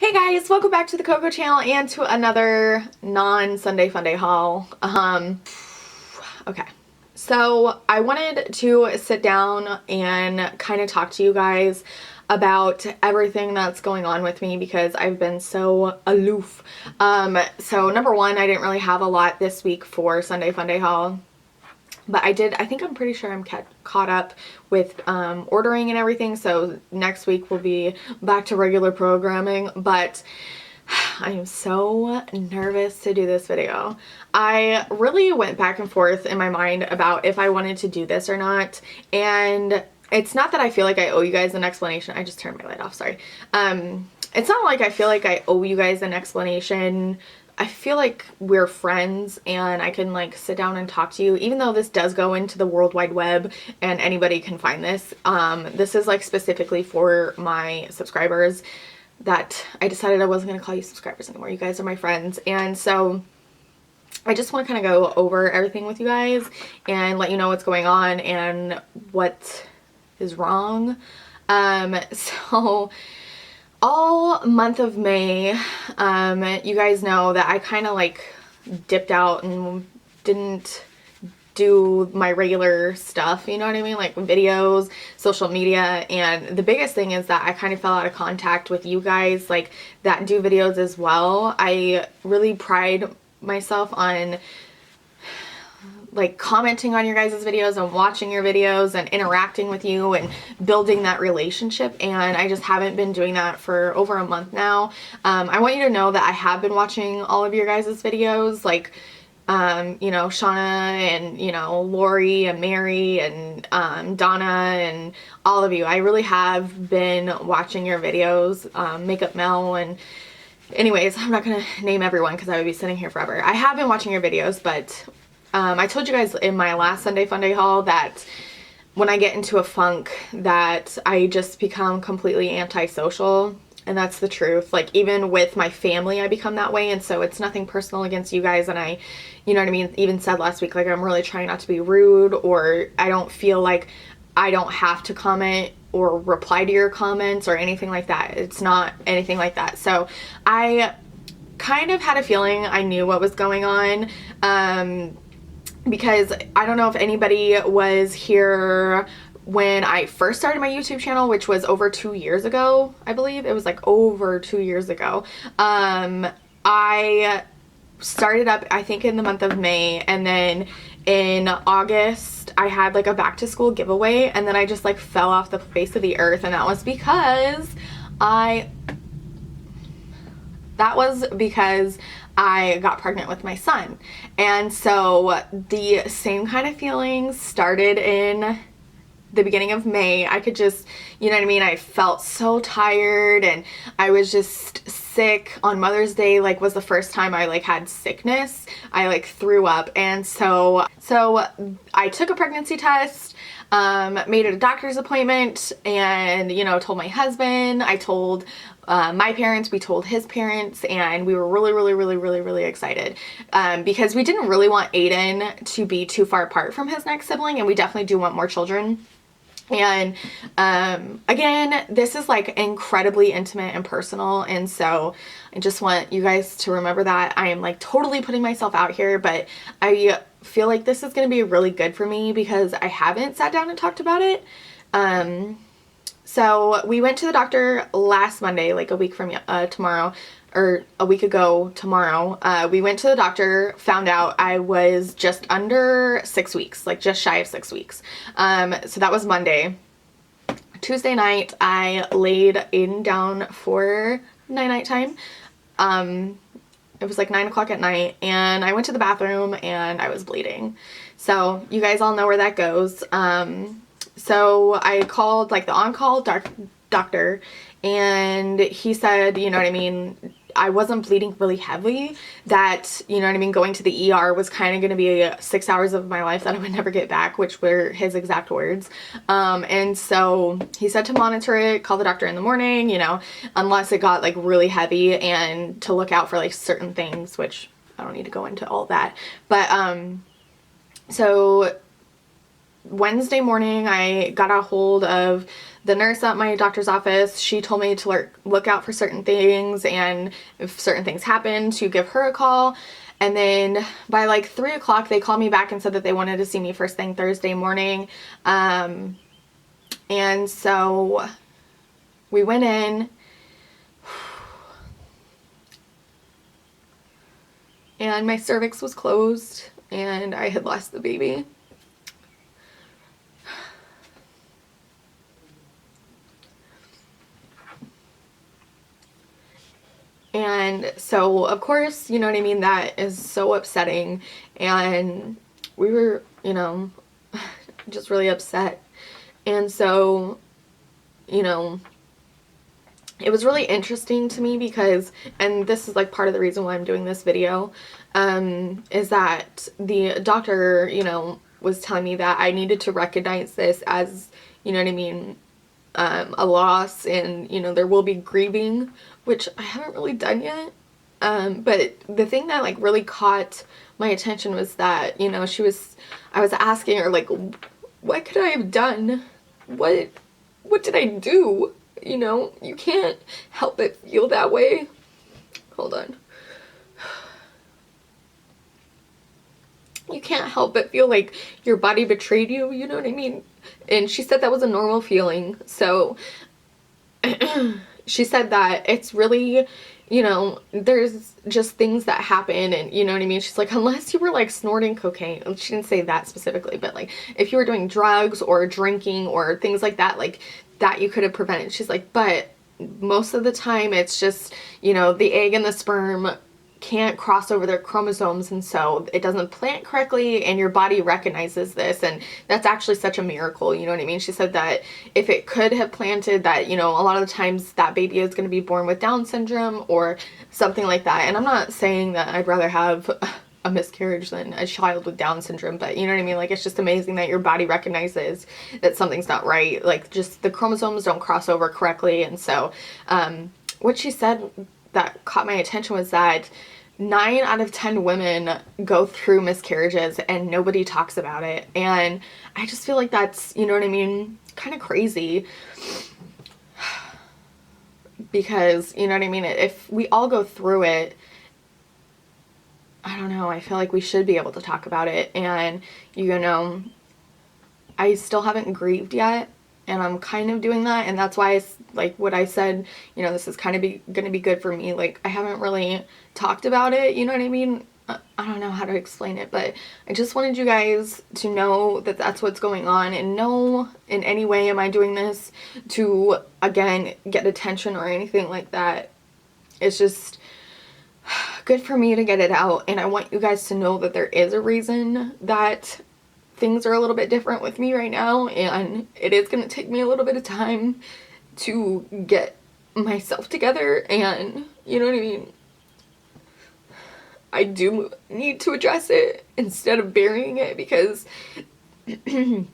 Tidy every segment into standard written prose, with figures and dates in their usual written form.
Hey guys, welcome back to the Cocco channel and to another non-Sunday Funday haul. Okay. So I wanted to sit down and kind of talk to you guys about everything that's going on with me because I've been so aloof. So number one, I didn't really have a lot this week for Sunday Funday haul. But I think I'm pretty sure I'm caught up with ordering and everything, so next week will be back to regular programming. But I am so nervous to do this video. I really went back and forth in my mind about if I wanted to do this or not, and it's not that I feel like I owe you guys an explanation. I just turned my light off, sorry. It's not like I feel like I owe you guys an explanation. I feel like we're friends and I can like sit down and talk to you, even though this does go into the World Wide Web and anybody can find this. This is like specifically for my subscribers that I decided I wasn't going to call you subscribers anymore. You guys are my friends. And so I just want to kind of go over everything with you guys and let you know what's going on and what is wrong. So all month of May, you guys know that I kind of like dipped out and didn't do my regular stuff, you know what I mean, like videos, social media. And the biggest thing is that I kind of fell out of contact with you guys like that do videos as well. I really pride myself on like commenting on your guys' videos and watching your videos and interacting with you and building that relationship, and I just haven't been doing that for over a month now. I want you to know that I have been watching all of your guys' videos, like you know, Shauna and, you know, Lori and Mary and Donna and all of you. I really have been watching your videos, Makeup Mel, and anyways, I'm not gonna name everyone because I would be sitting here forever. I have been watching your videos, but I told you guys in my last Sunday Funday haul that when I get into a funk that I just become completely antisocial, and that's the truth. Like even with my family I become that way, and so it's nothing personal against you guys, and I, you know what I mean, even said last week like I'm really trying not to be rude, or I don't feel like I don't have to comment or reply to your comments or anything like that. It's not anything like that. So I kind of had a feeling I knew what was going on, because I don't know if anybody was here when I first started my YouTube channel, which was over 2 years ago. I believe it was like over 2 years ago. I started up I think in the month of May, and then in August I had like a back to school giveaway, and then I just like fell off the face of the earth, and that was because I got pregnant with my son. And so the same kind of feelings started in the beginning of May. I could just, you know what I mean, I felt so tired and I was just sick. On Mother's Day like was the first time I like had sickness. I like threw up, and so I took a pregnancy test, made a doctor's appointment, and you know, told my husband, I told my parents, we told his parents, and we were really excited, because we didn't really want Aiden to be too far apart from his next sibling, and we definitely do want more children. And again, this is like incredibly intimate and personal, and so I just want you guys to remember that I am like totally putting myself out here, but I feel like this is going to be really good for me because I haven't sat down and talked about it. So we went to the doctor last Monday, like a week from tomorrow, or a week ago tomorrow. We went to the doctor, found out I was just under 6 weeks, like just shy of 6 weeks. So that was Monday. Tuesday night, I laid Aiden down for night time. It was like 9 o'clock at night, and I went to the bathroom and I was bleeding. So you guys all know where that goes. So I called like the on-call doctor, and he said, you know what I mean, I wasn't bleeding really heavily, that, you know what I mean, going to the ER was kind of going to be 6 hours of my life that I would never get back, which were his exact words. And so he said to monitor it, call the doctor in the morning, you know, unless it got like really heavy, and to look out for like certain things, which I don't need to go into all that. But so Wednesday morning, I got a hold of the nurse at my doctor's office. She told me to look out for certain things, and if certain things happen, to give her a call. And then by like 3 o'clock, they called me back and said that they wanted to see me first thing Thursday morning. And so we went in, and my cervix was closed, and I had lost the baby. And so, of course, you know what I mean, that is so upsetting, and we were, you know, just really upset. And so, you know, it was really interesting to me because, and this is like part of the reason why I'm doing this video, is that the doctor, you know, was telling me that I needed to recognize this as, you know what I mean, a loss, and, you know, there will be grieving, which I haven't really done yet. But the thing that like really caught my attention was that, you know, I was asking her, like, what could I have done? What did I do? You know, you can't help but feel that way. Hold on. You can't help but feel like your body betrayed you, you know what I mean? And she said that was a normal feeling. So she said that it's really, you know, there's just things that happen, and you know what I mean? She's like, unless you were like snorting cocaine, she didn't say that specifically, but like if you were doing drugs or drinking or things like that, like that you could have prevented. She's like, but most of the time it's just, you know, the egg and the sperm can't cross over their chromosomes, and so it doesn't plant correctly, and your body recognizes this, and that's actually such a miracle, you know what I mean? She said that if it could have planted, that, you know, a lot of the times that baby is going to be born with Down syndrome or something like that. And I'm not saying that I'd rather have a miscarriage than a child with Down syndrome, but you know what I mean? Like, it's just amazing that your body recognizes that something's not right, like just the chromosomes don't cross over correctly. And so what she said that caught my attention was that 9 out of 10 women go through miscarriages and nobody talks about it. And I just feel like that's, you know what I mean, kind of crazy. Because, you know what I mean, if we all go through it, I don't know, I feel like we should be able to talk about it. And, you know, I still haven't grieved yet, and I'm kind of doing that, and that's why it's like what I said, you know, this is kind of gonna be good for me. Like, I haven't really talked about it, you know what I mean? I don't know how to explain it, but I just wanted you guys to know that that's what's going on, and no in any way am I doing this to, again, get attention or anything like that. It's just good for me to get it out, and I want you guys to know that there is a reason that things are a little bit different with me right now, and it is going to take me a little bit of time to get myself together, and you know what I mean, I do need to address it instead of burying it, because that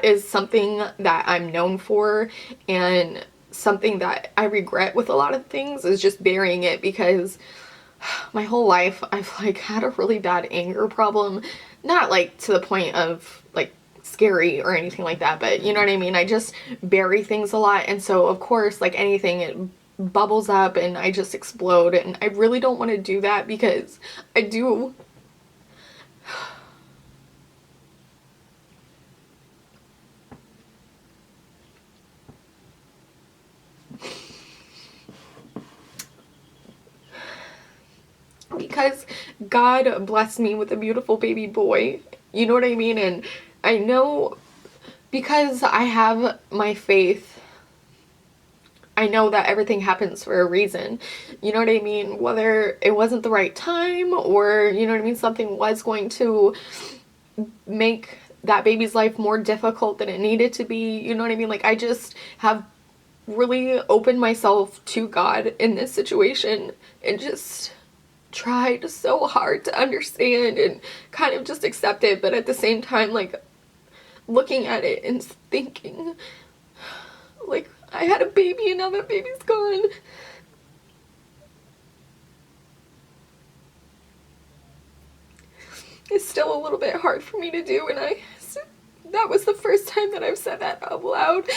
is something that I'm known for, and something that I regret with a lot of things is just burying it, because my whole life I've like had a really bad anger problem. Not like to the point of like scary or anything like that, but you know what I mean? I just bury things a lot, and so of course, like anything, it bubbles up and I just explode, and I really don't want to do that, because I do. Because God blessed me with a beautiful baby boy, you know what I mean? And I know, because I have my faith, I know that everything happens for a reason, you know what I mean? Whether it wasn't the right time, or you know what I mean, something was going to make that baby's life more difficult than it needed to be, you know what I mean? Like, I just have really opened myself to God in this situation, and just tried so hard to understand and kind of just accept it, but at the same time, like, looking at it and thinking, like, I had a baby and now that baby's gone. is still a little bit hard for me to do, and that was the first time that I've said that out loud.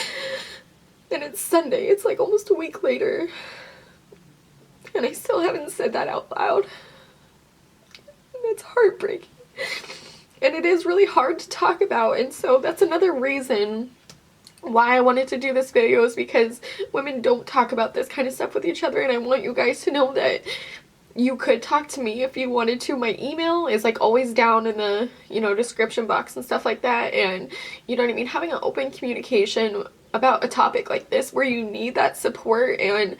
And it's Sunday, it's like almost a week later, and I still haven't said that out loud. And it's heartbreaking. And it is really hard to talk about, and so that's another reason why I wanted to do this video, is because women don't talk about this kind of stuff with each other, and I want you guys to know that you could talk to me if you wanted to. My email is like always down in the, you know, description box and stuff like that, and you know what I mean, having an open communication about a topic like this where you need that support and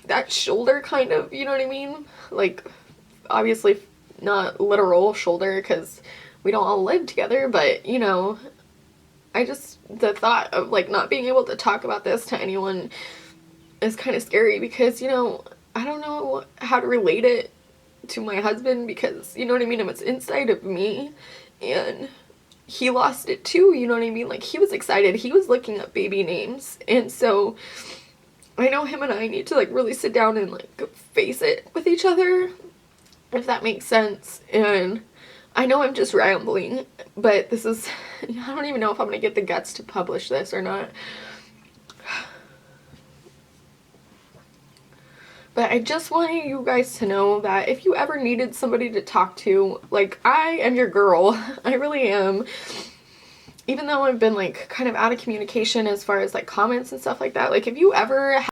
that shoulder kind of, you know what I mean, like obviously not literal shoulder because we don't all live together, but you know, the thought of like not being able to talk about this to anyone is kind of scary, because you know, I don't know how to relate it to my husband, because you know what I mean, it's inside of me and he lost it too, you know what I mean, like he was excited, he was looking up baby names, and so I know him and I need to like really sit down and like face it with each other, if that makes sense. And I know I'm just rambling, but this is, I don't even know if I'm gonna get the guts to publish this or not. But I just want you guys to know that if you ever needed somebody to talk to, like, I am your girl. I really am. Even though I've been like kind of out of communication as far as like comments and stuff like that, like if you ever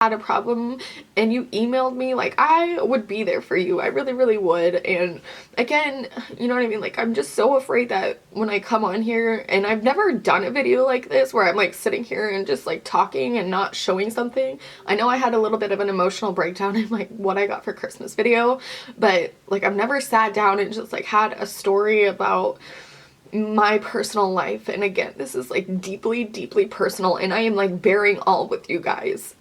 had a problem and you emailed me, like I would be there for you. I really would. And again, you know what I mean, like I'm just so afraid that when I come on here, and I've never done a video like this where I'm like sitting here and just like talking and not showing something. I know I had a little bit of an emotional breakdown in like what I got for Christmas video, but like I've never sat down and just like had a story about my personal life. And again, this is like deeply personal, and I am like bearing all with you guys,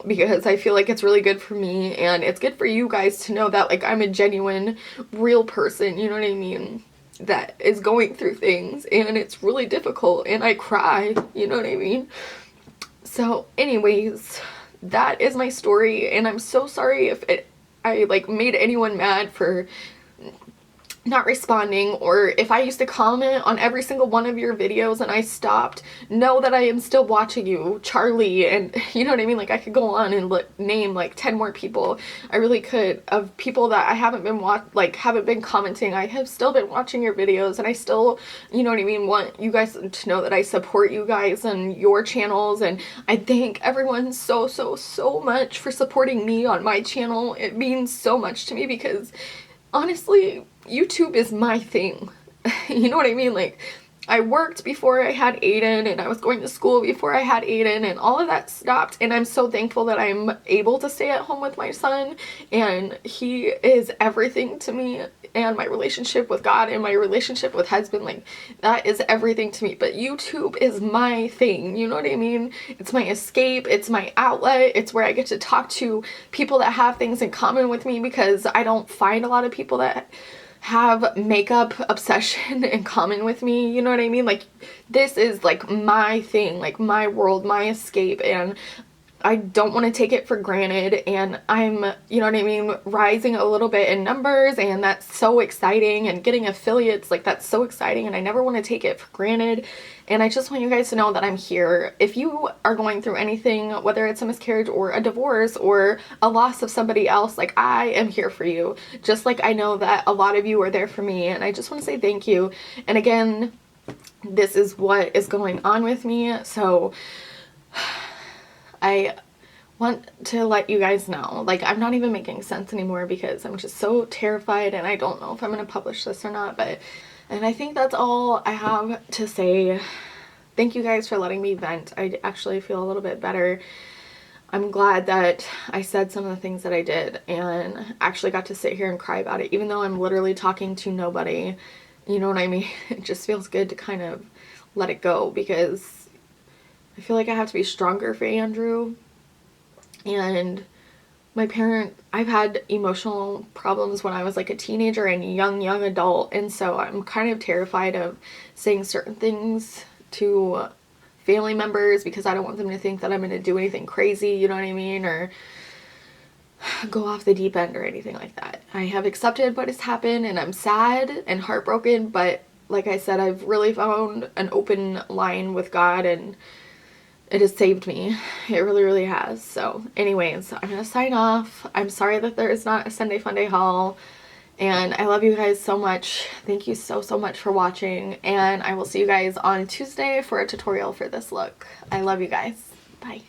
because I feel like it's really good for me, and it's good for you guys to know that like I'm a genuine, real person, you know what I mean, that is going through things, and it's really difficult, and I cry, you know what I mean. So anyways, that is my story, and I'm so sorry if I like made anyone mad for not responding, or if I used to comment on every single one of your videos and I stopped. Know that I am still watching you, Charlie, and you know what I mean, like I could go on and name like 10 more people. I really could, of people that I haven't been commenting. I have still been watching your videos, and I still, you know what I mean, want you guys to know that I support you guys and your channels, and I thank everyone so much for supporting me on my channel. It means so much to me, because honestly, YouTube is my thing. You know what I mean? Like, I worked before I had Aiden, and I was going to school before I had Aiden, and all of that stopped, and I'm so thankful that I'm able to stay at home with my son, and he is everything to me, and my relationship with God and my relationship with husband, like, that is everything to me. But YouTube is my thing, you know what I mean? It's my escape, it's my outlet, it's where I get to talk to people that have things in common with me, because I don't find a lot of people that have makeup obsession in common with me, you know what I mean? Like, this is like my thing, like my world, my escape, and I don't want to take it for granted, and I'm, you know what I mean, rising a little bit in numbers, and that's so exciting, and getting affiliates, like that's so exciting, and I never want to take it for granted. And I just want you guys to know that I'm here. If you are going through anything, whether it's a miscarriage or a divorce or a loss of somebody else, like I am here for you, just like I know that a lot of you are there for me, and I just want to say thank you. And again, this is what is going on with me, so I want to let you guys know, like, I'm not even making sense anymore, because I'm just so terrified, and I don't know if I'm going to publish this or not. And I think that's all I have to say. Thank you guys for letting me vent. I actually feel a little bit better. I'm glad that I said some of the things that I did and actually got to sit here and cry about it, even though I'm literally talking to nobody. You know what I mean? It just feels good to kind of let it go, because I feel like I have to be stronger for Andrew. And I've had emotional problems when I was like a teenager and young adult, and so I'm kind of terrified of saying certain things to family members because I don't want them to think that I'm going to do anything crazy, you know what I mean, or go off the deep end or anything like that. I have accepted what has happened and I'm sad and heartbroken, but like I said, I've really found an open line with God and it has saved me. It really, really has. So anyways, I'm going to sign off. I'm sorry that there is not a Sunday Funday haul. And I love you guys so much. Thank you so, so much for watching. And I will see you guys on Tuesday for a tutorial for this look. I love you guys. Bye.